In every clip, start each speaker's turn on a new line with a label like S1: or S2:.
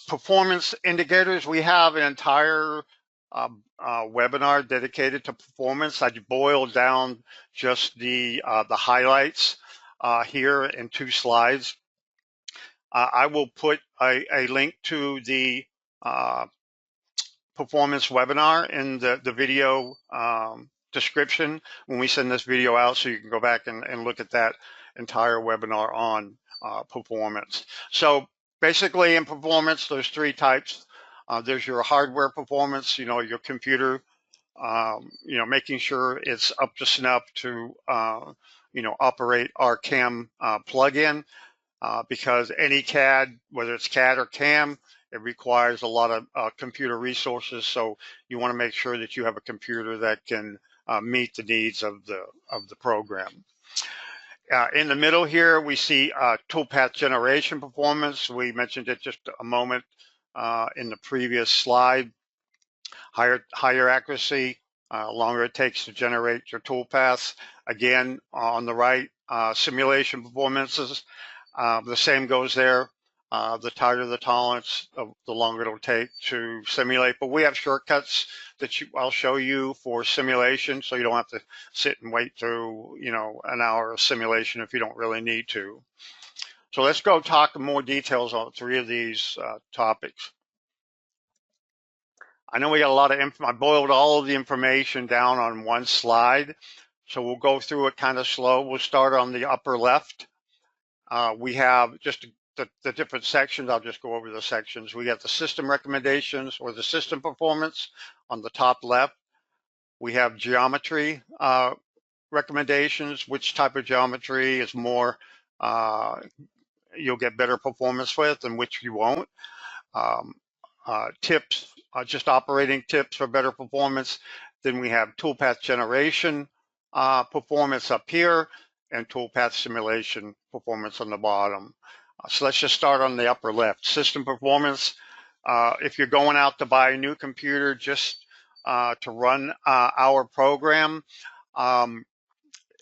S1: Performance indicators, we have an entire webinar dedicated to performance. I boiled down just the highlights here in 2 slides. I will put a link to the performance webinar in the video description when we send this video out, so you can go back and look at that entire webinar on performance. So basically in performance, there's 3 types. There's your hardware performance, your computer, making sure it's up to snuff to, operate our CAM plugin, because any CAD, whether it's CAD or CAM, it requires a lot of computer resources. So you want to make sure that you have a computer that can meet the needs of the program. In the middle here, we see Toolpath generation performance. We mentioned it just a moment in the previous slide. Higher accuracy, longer it takes to generate your toolpaths. Again, on the right, simulation performances. The same goes there. The tighter the tolerance, the longer it'll take to simulate. But we have shortcuts that I'll show you for simulation, so you don't have to sit and wait through, an hour of simulation if you don't really need to. So let's go talk in more details on 3 of these topics. I know we got a lot of info. I boiled all of the information down on 1 slide, so we'll go through it kind of slow. We'll start on the upper left. We have just the different sections. I'll just go over the sections. We got the system recommendations or the system performance on the top left. We have geometry recommendations, which type of geometry is more, you'll get better performance with, and which you won't. Tips, just operating tips for better performance. Then we have toolpath generation performance up here, and toolpath simulation performance on the bottom. So let's just start on the upper left. System performance. If you're going out to buy a new computer just to run our program,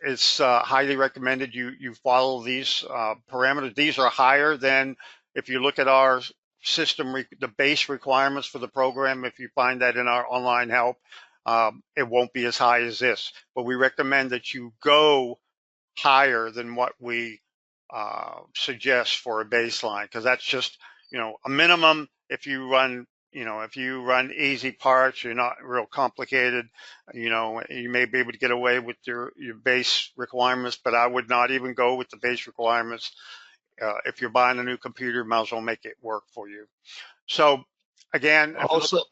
S1: it's highly recommended you follow these parameters. These are higher than if you look at our system, the base requirements for the program. If you find that in our online help, it won't be as high as this. But we recommend that you go higher than what we suggest for a baseline, because that's just a minimum. If you run easy parts, you're not real complicated, you may be able to get away with your base requirements, but I would not even go with the base requirements. If you're buying a new computer, might as well make it work for you. So again,
S2: also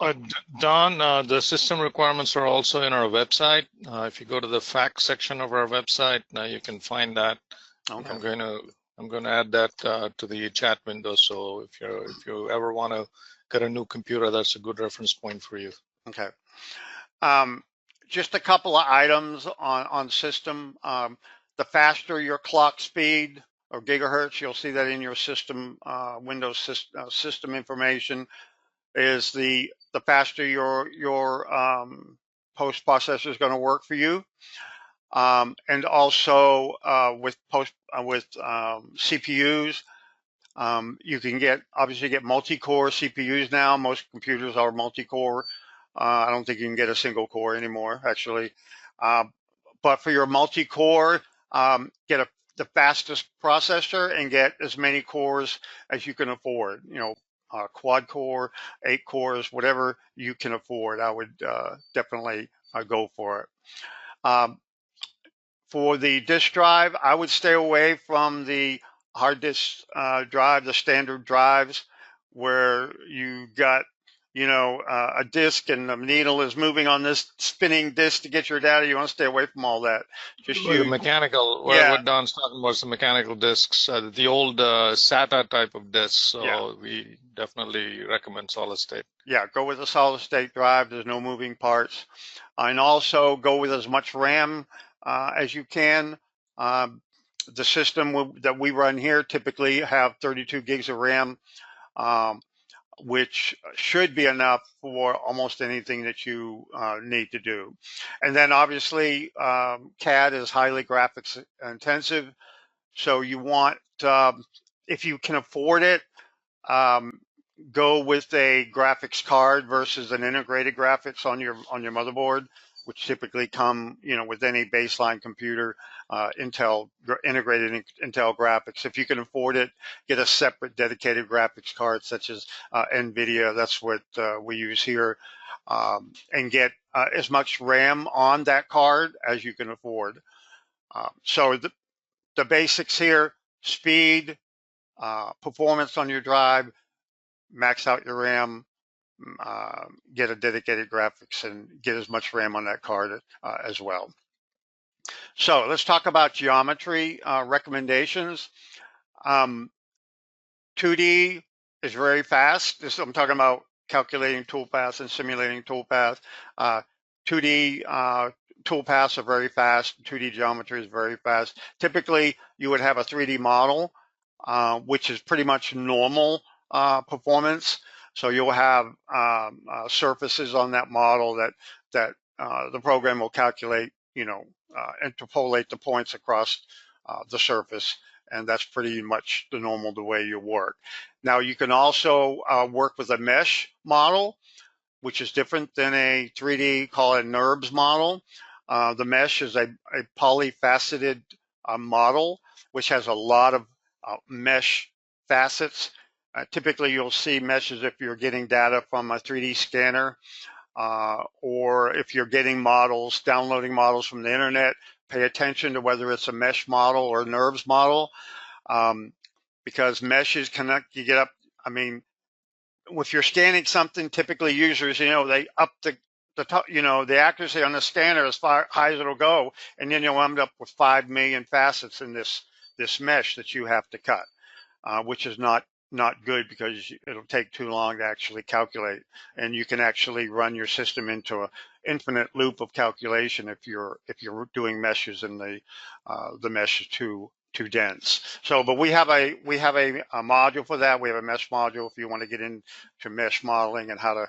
S2: Don, the system requirements are also in our website. If you go to the facts section of our website, you can find that. Okay. I'm going to add that to the chat window. So if you ever want to get a new computer, that's a good reference point for you.
S1: Okay. Just a couple of items on system. The faster your clock speed or gigahertz, you'll see that in your system Windows system information, is the faster your post processor is going to work for you. And also with CPUs, you can obviously get multi-core CPUs now. Most computers are multi-core. I don't think you can get a single core anymore, actually. But for your multi-core, get the fastest processor and get as many cores as you can afford. Quad core, 8 cores, whatever you can afford. I would definitely go for it. For the disk drive, I would stay away from the hard disk drive, the standard drives, where you got, a disk and the needle is moving on this spinning disk to get your data. You want to stay away from all that. Just
S2: the mechanical. What Don's talking about is the mechanical disks, the old SATA type of disks. So we definitely recommend solid state.
S1: Yeah, go with a solid state drive. There's no moving parts, and also go with as much RAM as you can. The system that we run here typically have 32 gigs of RAM, which should be enough for almost anything that you need to do. And then obviously CAD is highly graphics intensive, so you want, if you can afford it, go with a graphics card versus an integrated graphics on your motherboard, which typically come, you know, with any baseline computer, integrated Intel graphics. If you can afford it, get a separate dedicated graphics card, such as NVIDIA. That's what we use here, and get as much RAM on that card as you can afford. So the basics here: speed, performance on your drive, max out your RAM, get a dedicated graphics, and get as much RAM on that card as well. So let's talk about geometry recommendations. 2D is very fast. I'm talking about calculating toolpaths and simulating toolpath. 2D toolpaths are very fast. 2D geometry is very fast. Typically, you would have a 3D model, which is pretty much normal performance. So you'll have surfaces on that model that the program will calculate, you know, interpolate the points across the surface, and that's pretty much the way you work. Now you can also work with a mesh model, which is different than a 3D, call it NURBS model. The mesh is a polyfaceted model, which has a lot of mesh facets. Typically, you'll see meshes if you're getting data from a 3D scanner, or if you're getting models, downloading models from the internet. Pay attention to whether it's a mesh model or a NURBS model, because meshes connect. You get up. I mean, if you're scanning something, typically users, you know, they up the top, you know, the accuracy on the scanner as far high as it'll go, and then you'll end up with 5 million facets in this mesh that you have to cut, which is not good, because it'll take too long to actually calculate, and you can actually run your system into an infinite loop of calculation if you're doing meshes and the mesh is too dense. So, but we have a module for that. We have a mesh module if you want to get into mesh modeling and how to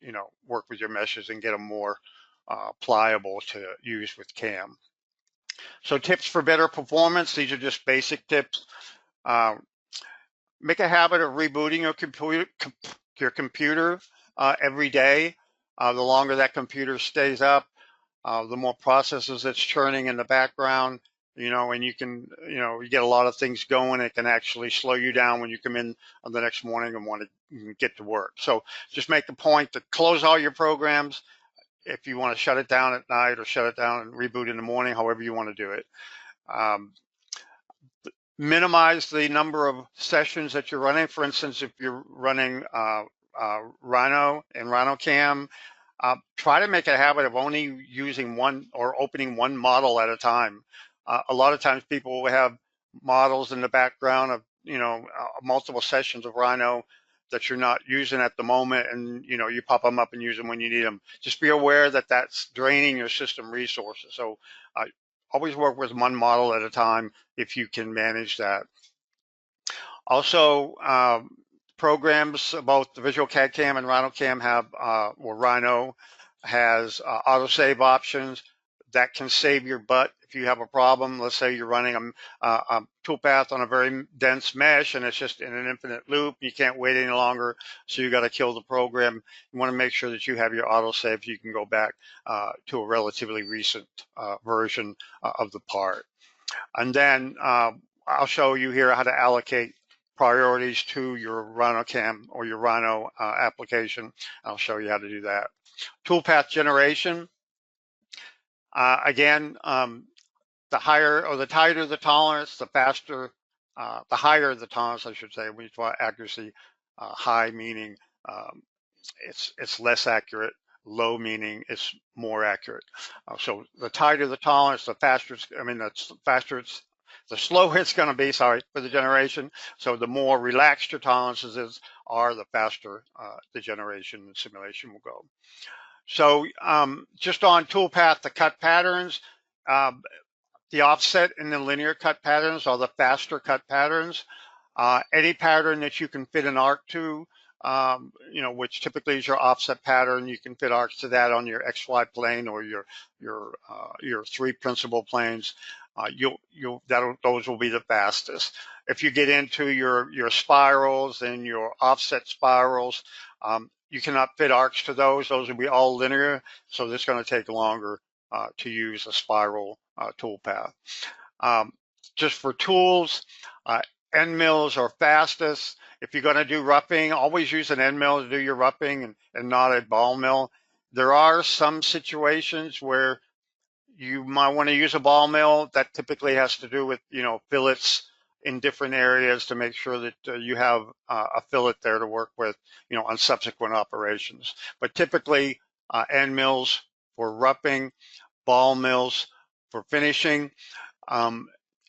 S1: you know, work with your meshes and get them more pliable to use with CAM. So tips for better performance. These are just basic tips. Make a habit of rebooting your computer every day. The longer that computer stays up, the more processes it's churning in the background, you know, and you get a lot of things going. It can actually slow you down when you come in on the next morning and want to get to work. So just make the point to close all your programs. If you want to shut it down at night, or shut it down and reboot in the morning, however you want to do it. Minimize the number of sessions that you're running. For instance, if you're running Rhino and RhinoCAM, try to make a habit of only using one or opening one model at a time. A lot of times people will have models in the background of, you know, multiple sessions of Rhino that you're not using at the moment, and, you know, you pop them up and use them when you need them. Just be aware that that's draining your system resources. So always work with one model at a time if you can manage that. Also, programs, both the VisualCAD CAM and RhinoCAM have, or Rhino has autosave options that can save your butt if you have a problem. Let's say you're running a toolpath on a very dense mesh and it's just in an infinite loop. You can't wait any longer, so you got to kill the program. You want to make sure that you have your autosave so you can go back to a relatively recent version of the part. And then I'll show you here how to allocate priorities to your RhinoCAM or your Rhino application. I'll show you how to do that. Toolpath generation. Again, the higher or the tighter the tolerance, the faster, the higher the tolerance, I should say. We want accuracy. High meaning it's less accurate. Low meaning it's more accurate. So the tighter the tolerance, the faster it's, the slower it's going to be, sorry, for the generation. So the more relaxed your tolerances are, the faster the generation and simulation will go. So just on toolpath, the cut patterns, the offset and the linear cut patterns are the faster cut patterns. Any pattern that you can fit an arc to, you know, which typically is your offset pattern, you can fit arcs to that on your XY plane or your three principal planes. those will be the fastest. If you get into your spirals and your offset spirals, you cannot fit arcs to those. Those will be all linear, so it's going to take longer to use a spiral toolpath. Just for tools, end mills are fastest. If you're going to do roughing, always use an end mill to do your roughing and not a ball mill. There are some situations where you might want to use a ball mill. That typically has to do with, fillets in different areas to make sure that you have a fillet there to work with, on subsequent operations. But typically, end mills for roughing, ball mills for finishing.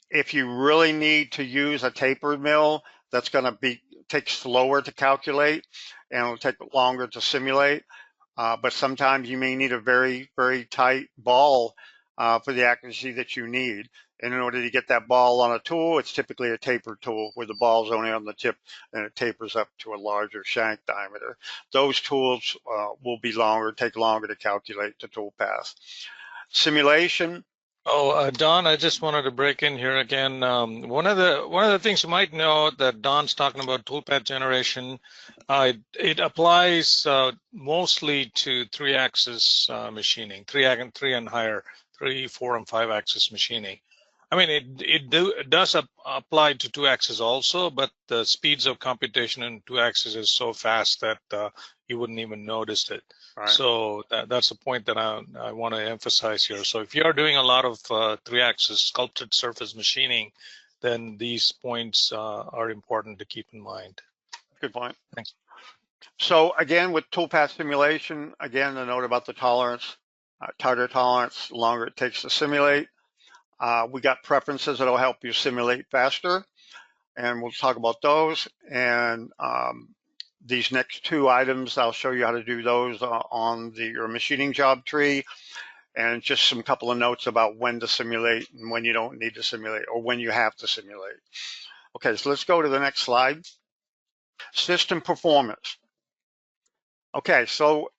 S1: If you really need to use a tapered mill, that's going to take slower to calculate and it'll take longer to simulate. But sometimes you may need a very, very tight ball for the accuracy that you need. And in order to get that ball on a tool, it's typically a tapered tool where the ball's only on the tip and it tapers up to a larger shank diameter. Those tools will be longer, take longer to calculate the tool path. Simulation.
S2: Oh, Don, I just wanted to break in here again. One of the things you might know that Don's talking about toolpath generation, it applies mostly to 3-axis machining, 3 and higher, 3, 4, and 5-axis machining. I mean, it does apply to 2-axis also, but the speeds of computation in 2-axis is so fast that you wouldn't even notice it. Right. So that's a point that I want to emphasize here. So if you are doing a lot of 3-axis sculpted surface machining, then these points are important to keep in mind.
S1: Good point.
S2: Thanks.
S1: So again, with toolpath simulation, again, a note about the tolerance, tighter tolerance, the longer it takes to simulate. We got preferences that'll help you simulate faster, and we'll talk about those. And these next 2 items, I'll show you how to do those on your machining job tree, and just some couple of notes about when to simulate and when you don't need to simulate, or when you have to simulate. Okay, so let's go to the next slide. System performance. Okay, so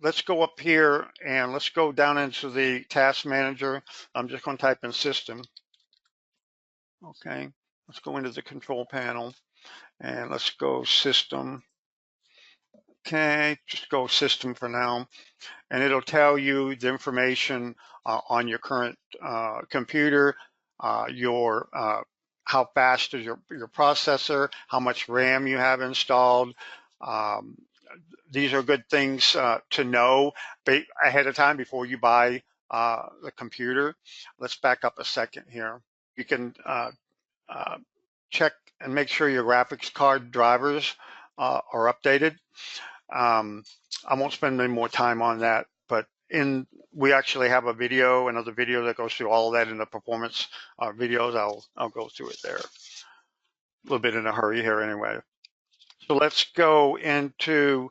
S1: let's go up here and let's go down into the task manager. I'm just going to type in system. Okay, let's go into the control panel and let's go system. Okay, just go system for now, and it'll tell you the information on your current computer, how fast is your processor, how much RAM you have installed. These are good things to know ahead of time before you buy the computer. Let's back up a second here. You can check and make sure your graphics card drivers are updated. I won't spend any more time on that, but we actually have another video that goes through all of that in the performance videos. I'll go through it there. A little bit in a hurry here anyway. So let's go into,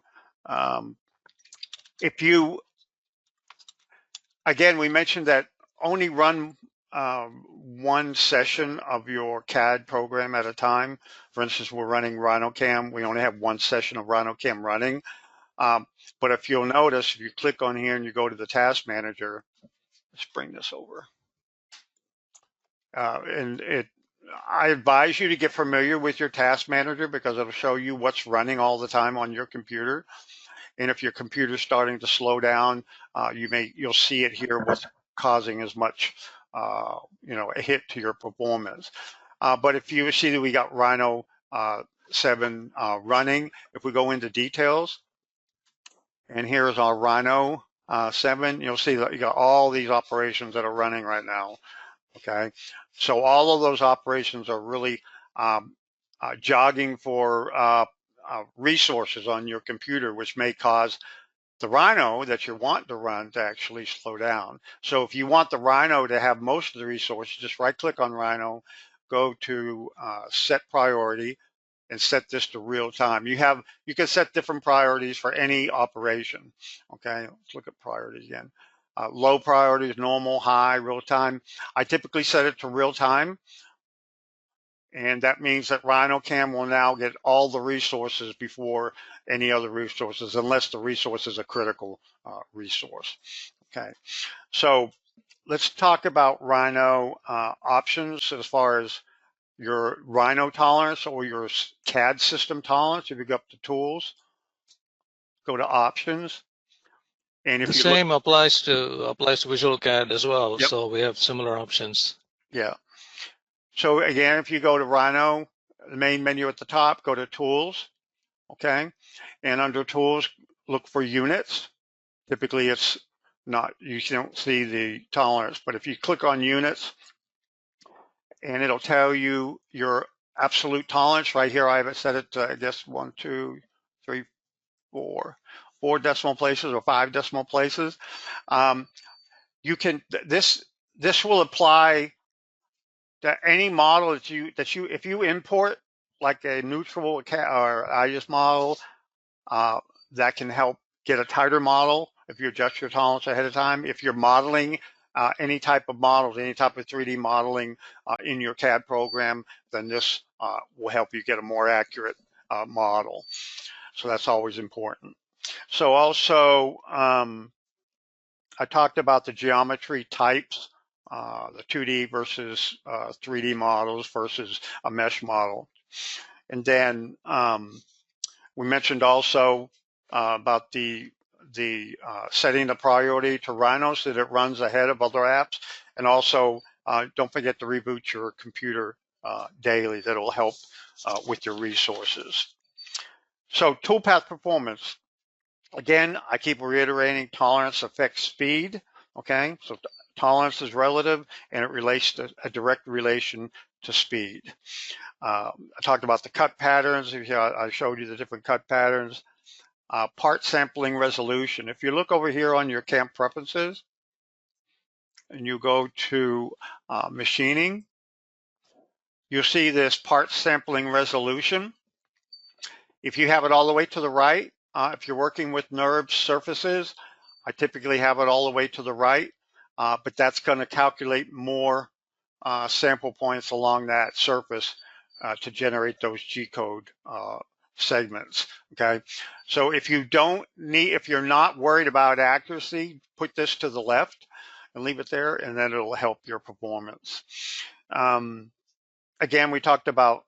S1: again, we mentioned that only run one session of your CAD program at a time. For instance, we're running RhinoCAM. We only have one session of RhinoCAM running. But if you'll notice, if you click on here and you go to the task manager, let's bring this over. I advise you to get familiar with your task manager because it'll show you what's running all the time on your computer. And if your computer's starting to slow down, you'll see it here what's causing as much a hit to your performance. But if you see that we got Rhino 7 running, if we go into details, and here's our Rhino 7, you'll see that you got all these operations that are running right now. Okay, so all of those operations are really jogging for resources on your computer, which may cause the Rhino that you want to run to actually slow down. So if you want the Rhino to have most of the resources, just right click on Rhino, go to set priority, and set this to real time. You can set different priorities for any operation. Okay, let's look at priorities again. Low priorities, normal, high, real time. I typically set it to real time. And that means that RhinoCAM will now get all the resources before any other resources, unless the resource is a critical resource. Okay, so let's talk about Rhino options as far as your Rhino tolerance or your CAD system tolerance. If you go up to Tools, go to Options, and
S2: The
S1: if you look,
S2: same applies to VisualCAD as well.
S1: yep,
S2: So we have similar options.
S1: yeah. So again, if you go to Rhino, the main menu at the top, go to Tools, okay, and under Tools, look for Units. Typically, it's not, you don't see the tolerance, but if you click on Units, and it'll tell you your absolute tolerance. Right here, I have it set it to, I guess, 1, 2, 3, 4 decimal places or 5 decimal places. You can, this will apply to any model that you if you import like a neutral or IGES model, that can help get a tighter model if you adjust your tolerance ahead of time. If you're modeling any type of models, any type of 3D modeling in your CAD program, then this will help you get a more accurate model. So that's always important. So also, I talked about the geometry types, the 2D versus 3D models versus a mesh model. And then we mentioned also about the setting the priority to Rhino so that it runs ahead of other apps. And also, don't forget to reboot your computer daily. That'll help with your resources. So Toolpath performance. Again, I keep reiterating tolerance affects speed, okay? So tolerance is relative and it relates to a direct relation to speed. I talked about the cut patterns. I showed you the different cut patterns. Part sampling resolution. If you look over here on your CAM preferences and you go to machining, you'll see this part sampling resolution. If you have it all the way to the right, if you're working with NURBS surfaces, I typically have it all the way to the right, but that's going to calculate more sample points along that surface to generate those G-code segments, okay? So if you don't need, if you're not worried about accuracy, put this to the left and leave it there, and then it'll help your performance. Again, we talked about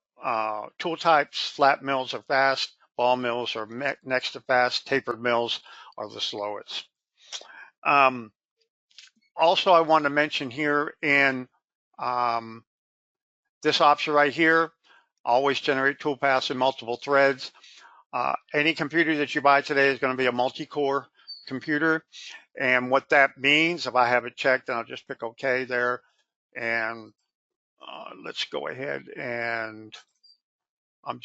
S1: tool types. Flat mills are fast, ball mills are next to fast, tapered mills are the slowest. Also, I want to mention here in this option right here, always generate toolpaths in multiple threads. Any computer that you buy today is going to be a multi-core computer. And what that means, if I have it checked, then I'll just pick OK there. And let's go ahead and I'm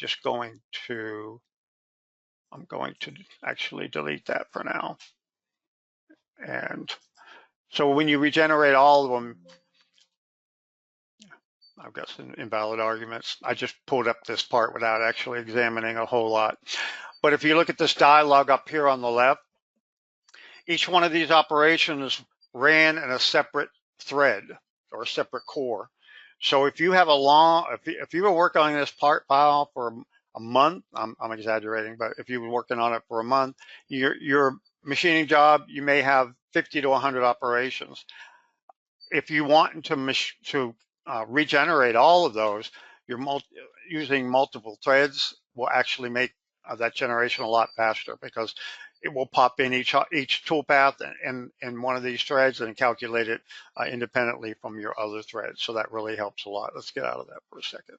S1: going to actually delete that for now. And so when you regenerate all of them, I've got some invalid arguments. I just pulled up this part without actually examining a whole lot. But if you look at this dialog up here on the left, each one of these operations ran in a separate thread or a separate core. So if you have a long, if you were working on this part file for a month, I'm exaggerating, but if you were working on it for a month, your machining job, you may have 50 to 100 operations. If you want to regenerate all of those, you're using multiple threads will actually make that generation a lot faster because it will pop in each toolpath in one of these threads and calculate it independently from your other threads. So that really helps a lot. Let's get out of that for a second.